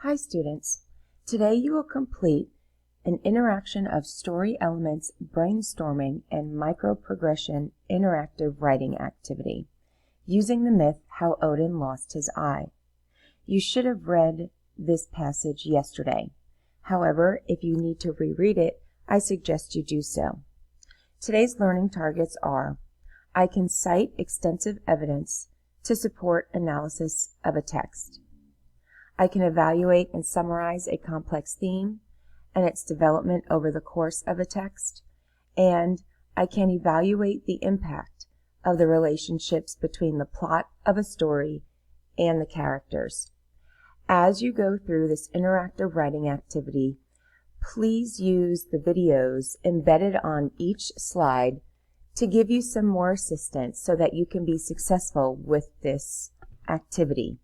Hi students, today you will complete an interaction of story elements, brainstorming, and micro-progression interactive writing activity using the myth How Odin Lost His Eye. You should have read this passage yesterday. However, if you need to reread it, I suggest you do so. Today's learning targets are: I can cite extensive evidence to support analysis of a text. I can evaluate and summarize a complex theme and its development over the course of a text, and I can evaluate the impact of the relationships between the plot of a story and the characters. As you go through this interactive writing activity, please use the videos embedded on each slide to give you some more assistance so that you can be successful with this activity.